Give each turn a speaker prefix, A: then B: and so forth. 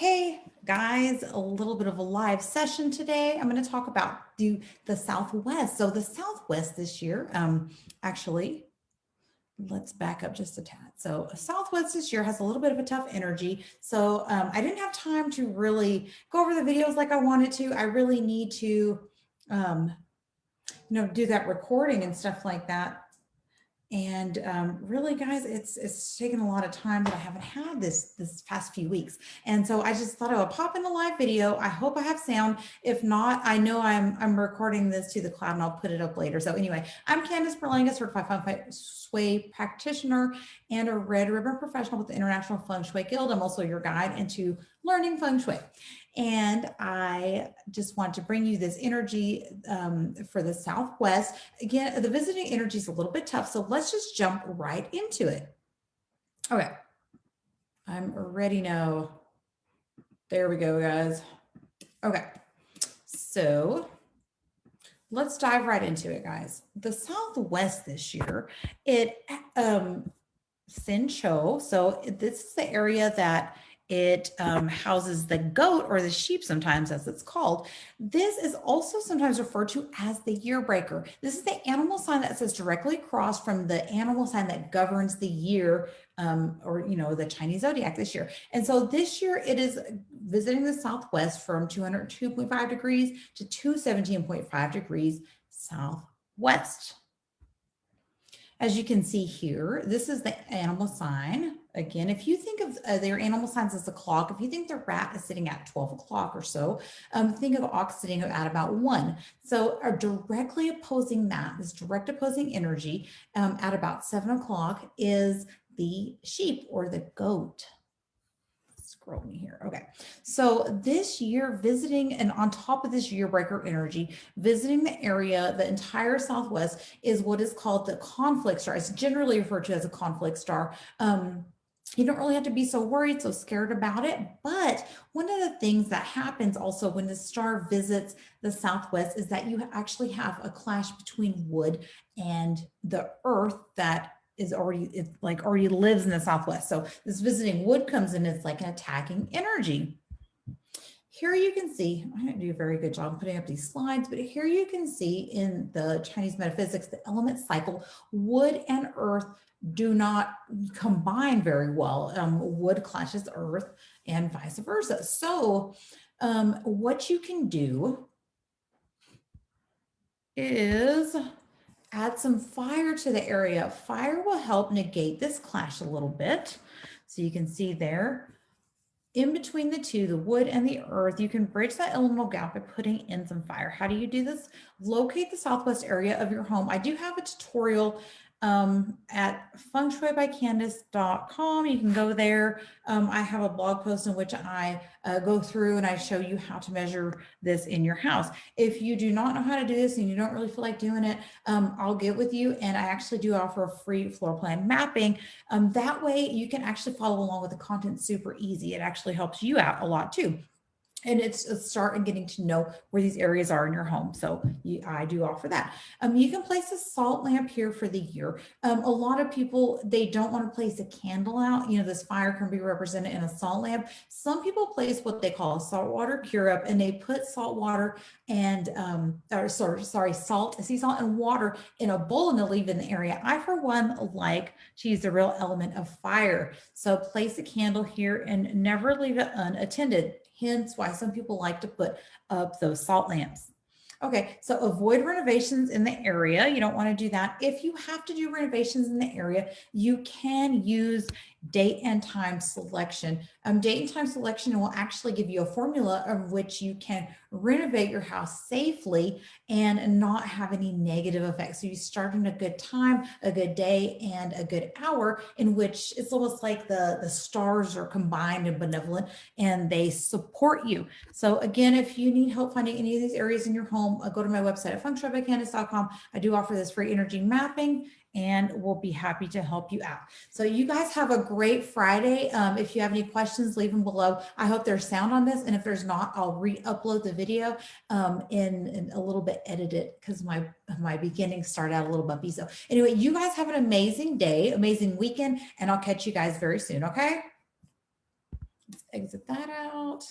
A: Hey guys, a little bit of a live session today. I'm going to talk about the Southwest. So the Southwest this year, actually, let's back up just a tad. So Southwest this year has a little bit of a tough energy. So I didn't have time to really go over the videos like I wanted to. I really need to, um, do that recording and stuff like that. And really, guys, it's taken a lot of time that I haven't had this past few weeks. And so I just thought I would pop in a live video. I hope I have sound. If not, I know I'm recording this to the cloud and I'll put it up later. So anyway, I'm Candace Berlanga, certified Feng Shui practitioner and a red ribbon professional with the International Feng Shui Guild. I'm also your guide into learning Feng Shui. And I just want to bring you this energy for the Southwest. Again, the visiting energy is a little bit tough, so let's just jump right into it. Okay, I'm ready now. There we go, guys. Okay, so let's dive right into it, guys. The Southwest this year, Sin Cho, so this is the area that it houses the goat or the sheep sometimes as it's called. This is also sometimes referred to as the year breaker. This is the animal sign that sits directly across from the animal sign that governs the year or the Chinese zodiac this year. And so this year it is visiting the Southwest from 202.5 degrees to 217.5 degrees southwest. As you can see here, this is the animal sign. Again, if you think of their animal signs as a clock, if you think the rat is sitting at 12 o'clock or so, think of ox sitting at about 1. So directly opposing that, this direct opposing energy at about 7 o'clock is the sheep or the goat. Scroll me here. Okay. So this year visiting, and on top of this year breaker energy, visiting the area, the entire Southwest is what is called the conflict star. It's generally referred to as a conflict star. You don't really have to be so worried, so scared about it. But one of the things that happens also when the star visits the Southwest is that you actually have a clash between wood and the earth that is already lives in the Southwest. So this visiting wood comes in, it's like an attacking energy. Here you can see, I didn't do a very good job putting up these slides, but here you can see in the Chinese metaphysics, the element cycle, wood and earth do not combine very well. Wood clashes earth and vice versa. So what you can do is add some fire to the area. Fire will help negate this clash a little bit. So you can see there, in between the two, the wood and the earth, you can bridge that elemental gap by putting in some fire. How do you do this? Locate the Southwest area of your home. I do have a tutorial at fengshuibycandace.com. You can go there. I have a blog post in which I go through and I show you how to measure this in your house. If you do not know how to do this and you don't really feel like doing it, I'll get with you, and I actually do offer a free floor plan mapping. That way you can actually follow along with the content super easy. It actually helps you out a lot too. And it's a start in getting to know where these areas are in your home. So I do offer that. You can place a salt lamp here for the year. A lot of people, they don't want to place a candle out. This fire can be represented in a salt lamp. Some people place what they call a saltwater cure up, and they put salt water and, salt, sea salt and water in a bowl, and they'll leave it in the area. I, for one, like to use the real element of fire. So place a candle here and never leave it unattended. Hence why some people like to put up those salt lamps. Okay, so avoid renovations in the area. You don't want to do that. If you have to do renovations in the area, you can use date and time selection. Date and time selection will actually give you a formula of which you can renovate your house safely and not have any negative effects. So you start in a good time, a good day, and a good hour, in which it's almost like the stars are combined and benevolent and they support you. So again, if you need help finding any of these areas in your home, go to my website at fengshuibycandace.com. I do offer this free energy mapping, and we'll be happy to help you out. So you guys have a great Friday. If you have any questions, leave them below. I hope there's sound on this, and if there's not, I'll re-upload the video in a little bit edited because my beginning started out a little bumpy. So anyway, you guys have an amazing day, amazing weekend, and I'll catch you guys very soon, okay? Let's exit that out.